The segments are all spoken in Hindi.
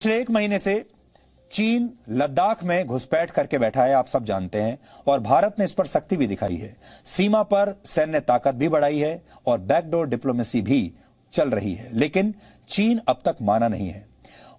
पिछले एक महीने से चीन लद्दाख में घुसपैठ करके बैठा है, आप सब जानते हैं। और भारत ने इस पर सख्ती भी दिखाई है। सीमा पर सैन्य ताकत भी बढ़ाई है और बैकडोर डिप्लोमेसी भी चल रही है। लेकिन चीन अब तक माना नहीं है।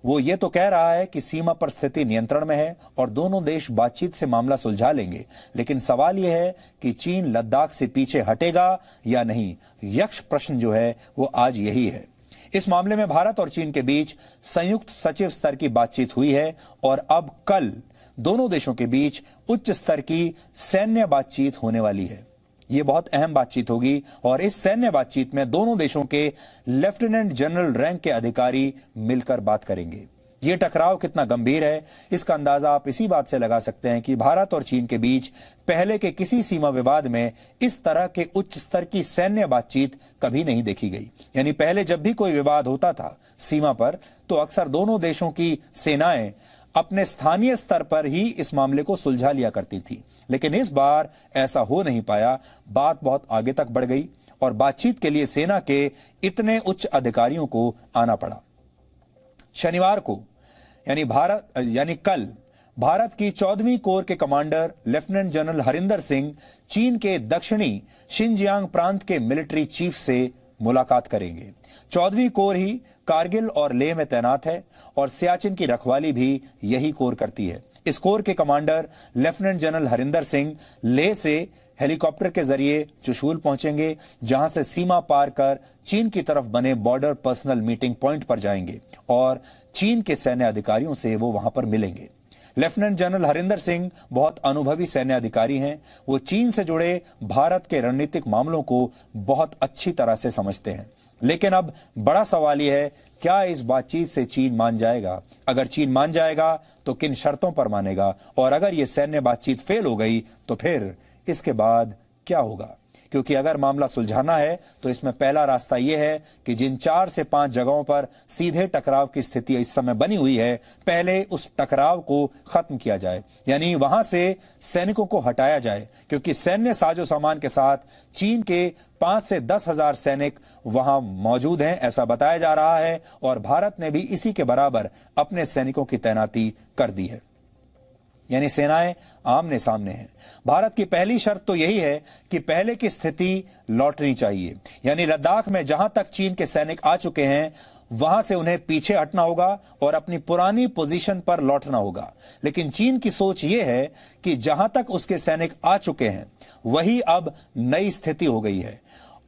वो ये तो कह रहा है कि सीमा पर स्थिति नियंत्रण में है और दोनों देश बातचीत से मामला सुलझा लेंगे। लेकिन सवाल यह है कि चीन लद्दाख से पीछे हटेगा या नहीं। यक्ष प्रश्न जो है वो आज यही है। इस मामले में भारत और चीन के बीच संयुक्त सचिव स्तर की बातचीत हुई है और अब कल दोनों देशों के बीच उच्च स्तर की सैन्य बातचीत होने वाली है। यह बहुत अहम बातचीत होगी और इस सैन्य बातचीत में दोनों देशों के लेफ्टिनेंट जनरल रैंक के अधिकारी मिलकर बात करेंगे। यह टकराव कितना गंभीर है, इसका अंदाजा आप इसी बात से लगा सकते हैं कि भारत और चीन के बीच पहले के किसी सीमा विवाद में इस तरह के उच्च स्तर की सैन्य बातचीत कभी नहीं देखी गई। यानी पहले जब भी कोई विवाद होता था सीमा पर, तो अक्सर दोनों देशों की सेनाएं अपने स्थानीय स्तर पर ही इस मामले को सुलझा लिया करती थी। लेकिन इस बार ऐसा हो नहीं पाया। बात बहुत आगे तक बढ़ गई और बातचीत के लिए सेना के इतने उच्च अधिकारियों को आना पड़ा। शनिवार को यानी कल भारत की 14वीं कोर के commander lieutenant general Harinder Singh चीन के दक्षिणी शिनजियांग प्रांत के मिलिट्री चीफ से मुलाकात करेंगे। 14वीं कोर ही कारगिल और लेह में तैनात है और सियाचिन की रखवाली भी यही कोर करती है। इस कोर के commander lieutenant general Harinder Singh Leh से हेलीकॉप्टर के जरिए चुशूल पहुंचेंगे, जहां से सीमा पार कर चीन की तरफ बने बॉर्डर पर्सनल मीटिंग पॉइंट पर जाएंगे और चीन के सैन्य अधिकारियों से वो वहां पर मिलेंगे। लेफ्टिनेंट जनरल हरिंदर सिंह बहुत अनुभवी सैन्य अधिकारी हैं। वो चीन से जुड़े भारत के रणनीतिक मामलों को बहुत अच्छी तरह से समझते हैं। लेकिन अब बड़ा सवाल यह है, क्या इस बातचीत से चीन मान जाएगा? अगर चीन मान जाएगा तो किन शर्तों पर मानेगा? और अगर यह सैन्य बातचीत फेल हो गई तो फिर इसके बाद क्या होगा? क्योंकि अगर मामला सुलझाना है तो इसमें पहला रास्ता यह है कि जिन 4 से 5 जगहों पर सीधे टकराव की स्थिति इस समय बनी हुई है, पहले उस टकराव को खत्म किया जाए। यानी वहां से सैनिकों को हटाया जाए, क्योंकि सैन्य साजो सामान के साथ चीन के 5 से 10 हजार सैनिक वहां मौजूद हैं, ऐसा बताया जा रहा है। और भारत ने भी इसी के बराबर अपने सैनिकों की तैनाती कर दी है। यानी सेनाएं आमने सामने हैं। भारत की पहली शर्त तो यही है कि पहले की स्थिति लौटनी चाहिए। यानी लद्दाख में जहां तक चीन के सैनिक आ चुके हैं वहां से उन्हें पीछे हटना होगा और अपनी पुरानी पोजीशन पर लौटना होगा। लेकिन चीन की सोच यह है कि जहां तक उसके सैनिक आ चुके हैं वही अब नई स्थिति हो गई है।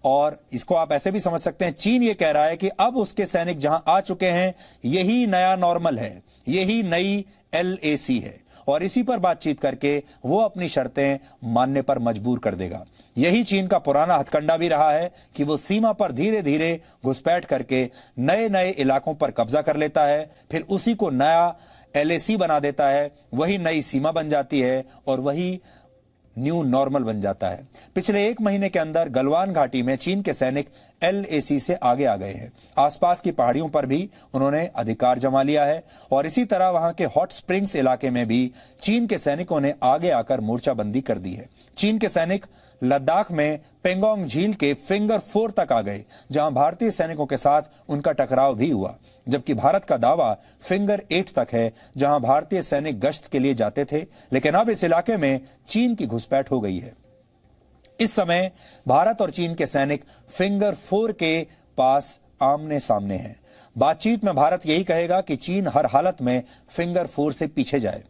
और इसको आप ऐसे भी समझ सकते हैं, चीन ये कह रहा है कि अब उसके सैनिक जहां आ चुके हैं यही नया नॉर्मल है, यही नई LAC है और इसी पर बातचीत करके वो अपनी शर्तें मानने पर मजबूर कर देगा। यही चीन का पुराना हथकंडा भी रहा है कि वो सीमा पर धीरे धीरे घुसपैठ करके नए नए इलाकों पर कब्जा कर लेता है, फिर उसी को नया LAC बना देता है, वही नई सीमा बन जाती है और वही न्यू नॉर्मल बन जाता है। पिछले एक महीने के अंदर गलवान घाटी में चीन के सैनिक LAC से आगे आ गए हैं। आसपास की पहाड़ियों पर भी उन्होंने अधिकार जमा लिया है और इसी तरह वहां के हॉट स्प्रिंग्स इलाके में भी चीन के सैनिकों ने आगे आकर मोर्चाबंदी कर दी है। चीन के सैनिक लद्दाख में पेंगोंग झील के फिंगर 4 तक आ गए, जहां भारतीय सैनिकों के साथ उनका टकराव भी हुआ। जबकि भारत का दावा फिंगर 8 तक है, जहां भारतीय सैनिक गश्त के लिए जाते थे। लेकिन अब इस इलाके में चीन की घुसपैठ हो गई है। इस समय भारत और चीन के सैनिक फिंगर 4 के पास आमने सामने हैं। बातचीत में भारत यही कहेगा कि चीन हर हालत में फिंगर 4 से पीछे जाए।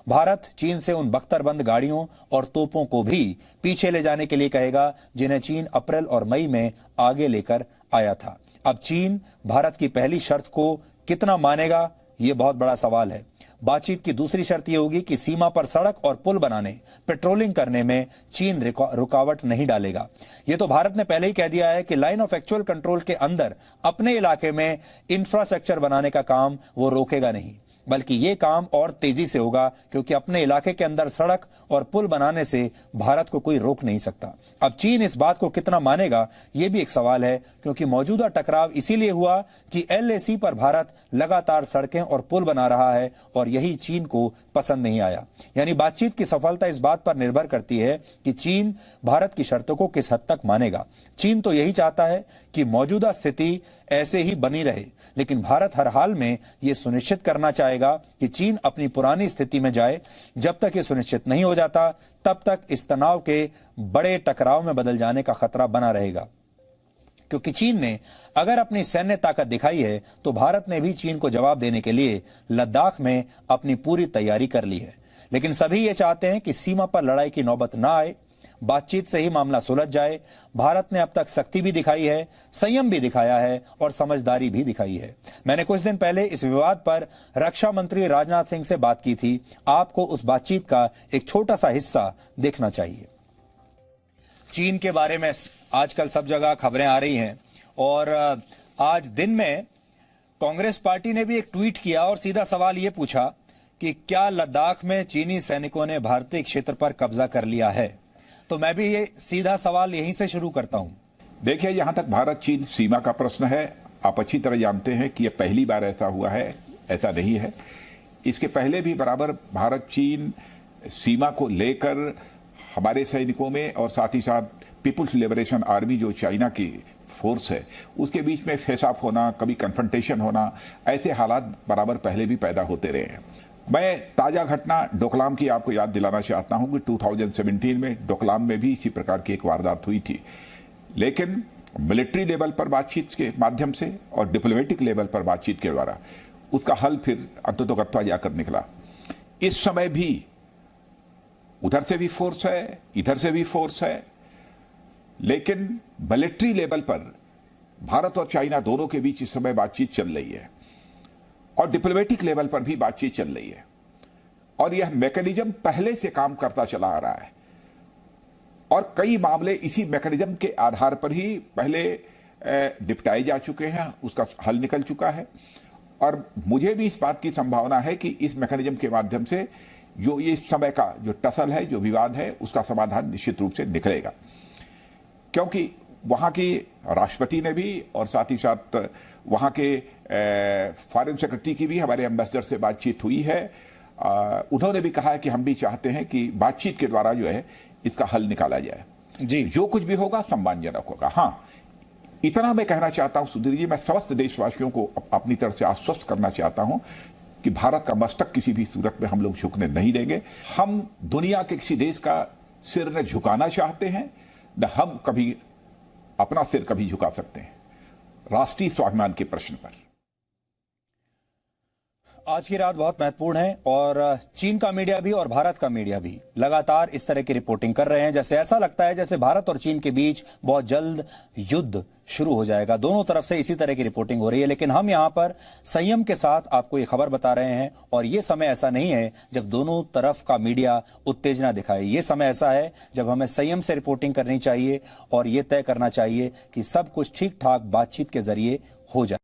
भारत चीन से उन बख्तरबंद गाड़ियों और तोपों को भी पीछे ले जाने के लिए कहेगा जिन्हें चीन अप्रैल और मई में आगे लेकर आया था। अब चीन भारत की पहली शर्त को कितना मानेगा, यह बहुत बड़ा सवाल है। बातचीत की दूसरी शर्त यह होगी कि सीमा पर सड़क और पुल बनाने, पेट्रोलिंग करने में चीन रुकावट नहीं डालेगा। यह तो भारत ने पहले ही कह दिया है कि लाइन ऑफ एक्चुअल कंट्रोल के अंदर अपने इलाके में इंफ्रास्ट्रक्चर बनाने का काम वो रोकेगा नहीं, बल्कि ये काम और तेजी से होगा, क्योंकि अपने इलाके के अंदर सड़क और पुल बनाने से भारत को कोई रोक नहीं सकता। अब चीन इस बात को कितना मानेगा, यह भी एक सवाल है, क्योंकि मौजूदा टकराव इसीलिए हुआ कि LAC पर भारत लगातार सड़कें और पुल बना रहा है और यही चीन को पसंद नहीं आया। यानी बातचीत की सफलता इस बात पर निर्भर करती है कि चीन भारत की शर्तों को किस हद तक मानेगा। चीन तो यही चाहता है कि मौजूदा स्थिति ऐसे ही बनी रहे, लेकिन भारत हर हाल में यह सुनिश्चित करना चाहेगा कि चीन अपनी पुरानी स्थिति में जाए। जब तक यह सुनिश्चित नहीं हो जाता, तब तक इस तनाव के बड़े टकराव में बदल जाने का खतरा बना रहेगा। क्योंकि चीन ने अगर अपनी सैन्य ताकत दिखाई है, तो भारत ने भी चीन को जवाब देने के लिए लद्दाख में अपनी पूरी तैयारी कर ली है। लेकिन सभी ये चाहते हैं कि सीमा पर लड़ाई की नौबत ना आए, बातचीत से ही मामला सुलझ जाए। भारत ने अब तक सख्ती भी दिखाई है, संयम भी दिखाया है और समझदारी भी दिखाई है। मैंने कुछ दिन पहले इस विवाद पर रक्षा मंत्री राजनाथ सिंह से बात की थी। आपको उस बातचीत का एक छोटा सा हिस्सा देखना चाहिए। चीन के बारे में आजकल सब जगह खबरें आ रही हैं और आज दिन में कांग्रेस पार्टी ने भी एक ट्वीट किया और सीधा सवाल यह पूछा कि क्या लद्दाख में चीनी सैनिकों ने भारतीय क्षेत्र पर कब्जा कर लिया है। तो मैं भी ये सीधा सवाल यहीं से शुरू करता हूं। देखिए, यहां तक भारत चीन सीमा का प्रश्न है, आप अच्छी तरह जानते हैं कि यह पहली बार ऐसा हुआ है, ऐसा नहीं है। इसके पहले भी बराबर भारत चीन सीमा को लेकर हमारे सैनिकों में और साथ ही साथ पीपुल्स लिबरेशन आर्मी जो चाइना की फोर्स है उसके बीच में फेस ऑफ होना, कभी कन्फ्रंटेशन होना, ऐसे हालात बराबर पहले भी पैदा होते रहे हैं। मैं ताज़ा घटना डोकलाम की आपको याद दिलाना चाहता हूं कि 2017 में डोकलाम में भी इसी प्रकार की एक वारदात हुई थी, लेकिन मिलिट्री लेवल पर बातचीत के माध्यम से और डिप्लोमेटिक लेवल पर बातचीत के द्वारा उसका हल फिर अंततोगत्वा जाकर निकला। इस समय भी उधर से भी फोर्स है, इधर से भी फोर्स है, लेकिन मिलिट्री लेवल पर भारत और चाइना दोनों के बीच इस समय बातचीत चल रही है और डिप्लोमेटिक लेवल पर भी बातचीत चल रही है और यह मैकेनिज्म पहले से काम करता चला आ रहा है और कई मामले इसी मैकेनिज्म के आधार पर ही पहले निपटाए जा चुके हैं, उसका हल निकल चुका है और मुझे भी इस बात की संभावना है कि इस मैकेनिज्म के माध्यम से जो ये समय का जो टसल है, जो विवाद है, उसका समाधान निश्चित रूप से निकलेगा। क्योंकि वहाँ की राष्ट्रपति ने भी और साथ ही साथ वहाँ के फॉरेन सेक्रेटरी की भी हमारे एम्बेसडर से बातचीत हुई है। उन्होंने भी कहा है कि हम भी चाहते हैं कि बातचीत के द्वारा जो है इसका हल निकाला जाए। जी, जो कुछ भी होगा सम्मानजनक होगा। हाँ, इतना मैं कहना चाहता हूँ सुधीर जी, मैं समस्त देशवासियों को अपनी तरफ से आश्वस्त करना चाहता हूँ कि भारत का मस्तक किसी भी सूरत में हम लोग झुकने नहीं देंगे। हम दुनिया के किसी देश का सिर न झुकाना चाहते हैं, न हम कभी अपना सिर कभी झुका सकते हैं राष्ट्रीय स्वाभिमान के प्रश्न पर। आज की रात बहुत महत्वपूर्ण है और चीन का मीडिया भी और भारत का मीडिया भी लगातार इस तरह की रिपोर्टिंग कर रहे हैं, जैसे ऐसा लगता है जैसे भारत और चीन के बीच बहुत जल्द युद्ध शुरू हो जाएगा। दोनों तरफ से इसी तरह की रिपोर्टिंग हो रही है, लेकिन हम यहां पर संयम के साथ आपको ये खबर बता रहे हैं और ये समय ऐसा नहीं है जब दोनों तरफ का मीडिया उत्तेजना दिखाए। ये समय ऐसा है जब हमें संयम से रिपोर्टिंग करनी चाहिए और ये तय करना चाहिए कि सब कुछ ठीक ठाक बातचीत के जरिए हो जाए।